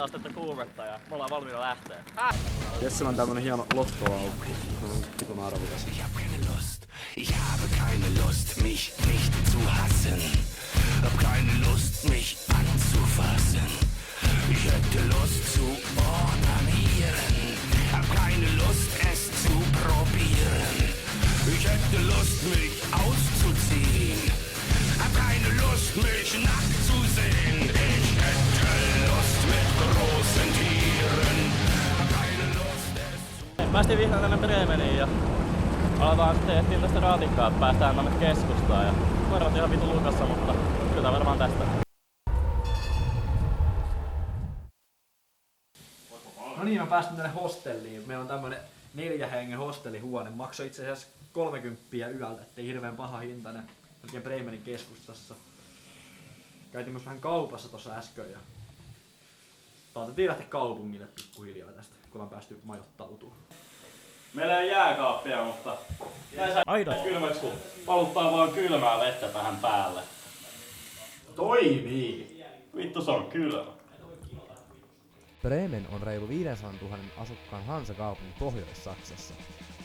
astetta kuumetta ja me ollaan valmiina lähteä. Jessellä on tämmönen hieno lottoaukko. Vitun arvokas. Ich habe keine Lust, mich nicht zu hassen. Hab keine Lust, mich anzufassen. Ich hätte Lust zu ornanieren. Hab keine Lust, es zu probieren. Ich hätte Lust, mich auszuziehen. Hab keine Lust, mich nackt zu sehen. Ich hätte Lust mit großen Tieren. Hab keine Lust, es zu... Päästiin vihdoin tänne Bremeniin ja aletaan sitten etsiä tästä ratikkaa, että päästään tänne keskustaan. Ja koirat ihan vitu lukassa, mutta kyllä varmaan tästä. No niin, mä päästin tänne hostelliin. Meillä on tämmönen 4 hengen hostellihuone. Maksoi itse asiassa 30 yöltä, ettei hirveän paha hintainen. Oikein Bremenin keskustassa. Käytiin myös vähän kaupassa tossa äsken ja päätettiin lähteä kaupungille pikkuhiljaa tästä, kun ollaan päästy majoittautumaan. Meillä ei jääkaappia, mutta aina kylmäksi, kun valuttaa vaan kylmää vettä tähän päälle. Toimii! Vittu, se on kylmä. Bremen on reilu 500 000 asukkaan Hansa-kaupunki Pohjois-Saksassa.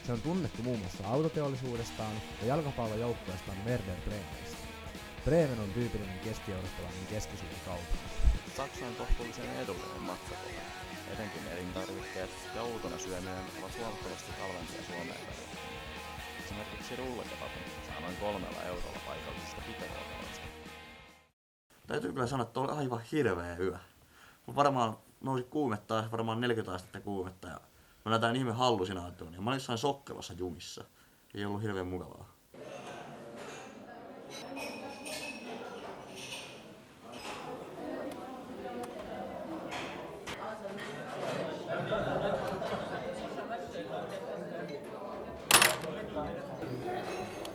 Se on tunnettu muun muassa autoteollisuudestaan ja jalkapallojoukkueestaan Werder Bremenistä. Bremen on tyypillinen keski-eurooppalainen keskisuuri kaupunki. Saksa on kohtuullisen edullinen matkakohde. Etenkin elintarvikkeet ja outona syöminen ovat huomattavasti halvempia Suomeen verrattuna. Esimerkiksi rullakebabin saa noin 3 eurolla paikallisesta pitoruokaloista. Täytyy kyllä sanoa, että oli aivan hirveä yö. Mun varmaan nousi kuumetta ja varmaan 40 astetta kuumetta ja mä näin tämän ihme hallusinaatioon ja mä olin jossain sokkelassa jumissa. Ei ollut hirveän mukavaa.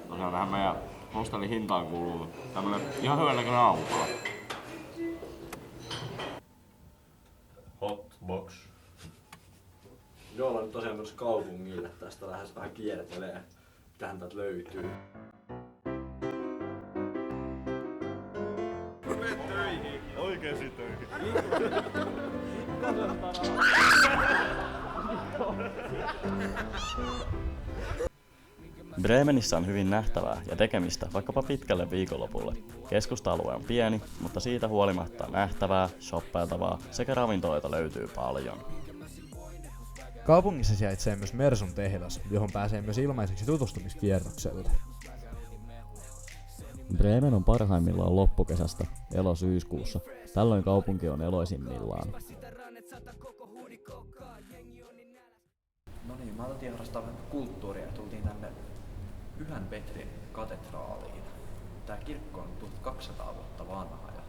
Tosiaan tähän meidän hostellin hintaan kuuluu tämmönen ihan hyvän näköinen aamupalat. Hotbox. Joo, ollaan nyt tosiaan tuossa kaupungille. Tästä lähes vähän kiertelee. Mitähän täältä löytyy. Oikeesti töihin. Bremenissä on hyvin nähtävää ja tekemistä vaikkapa pitkälle viikonlopulle. Keskusta-alue on pieni, mutta siitä huolimatta nähtävää, shoppailtavaa sekä ravintoloita löytyy paljon. Kaupungissa sijaitsee myös Mersun tehdas, johon pääsee myös ilmaiseksi tutustumiskierrokselle. Bremen on parhaimmillaan loppukesästä, elo-syyskuussa. Tällöin kaupunki on eloisimmillaan. No niin, mä aloitin harrastaa vähän kulttuuria ja tultiin tänne Pyhän Petrin katedraaliin. Tää kirkko on 1200 vuotta vanha ja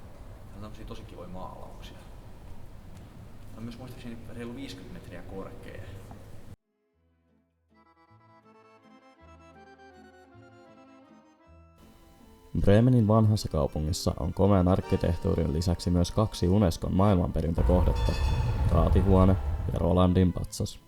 on tämmösiä tosi kivoja maalauksia. On myös muistaakseni reilu 50 metriä korkea. Bremenin vanhassa kaupungissa on komean arkkitehtuurin lisäksi myös 2 Unescon maailmanperintökohdetta, Raatihuone ja Rolandin patsas.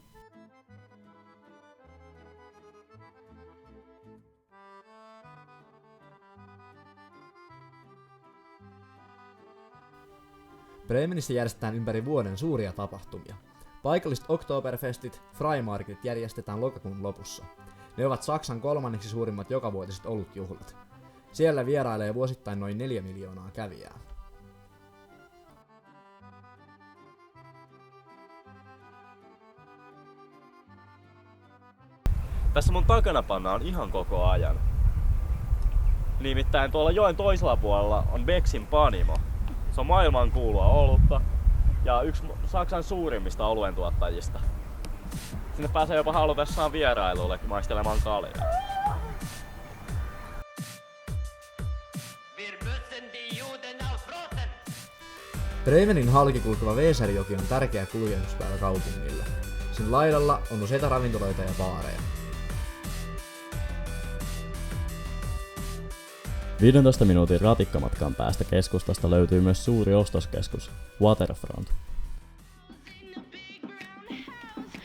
Bremenissä järjestetään ympäri vuoden suuria tapahtumia. Paikalliset Oktoberfestit, Freimarketit järjestetään lokakuun lopussa. Ne ovat Saksan 3. suurimmat jokavuotiset olutjuhlat. Siellä vierailee vuosittain noin 4 miljoonaa kävijää. Tässä mun takanapanna on ihan koko ajan. Nimittäin tuolla joen toisella puolella on Becksin Panimo. Se on maailman kuulua olutta ja yksi Saksan suurimmista oluen tuottajista. Sinne pääsee jopa halutessaan vierailulle maistelemaan kaljaa. Bremenin halki kulkeva Weserjoki on tärkeä kuljetusväylä kaupungille. Sen laidalla on useita ravintoloita ja baareja. 15 minuutin ratikkamatkan päästä keskustasta löytyy myös suuri ostoskeskus, Waterfront.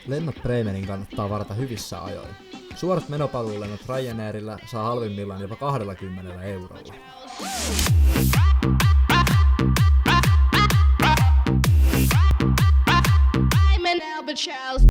Lennot Bremenin kannattaa varata hyvissä ajoin. Suorat menopalvelulennot Ryanairilla saa halvimmillaan jopa 20 eurolla. albatross.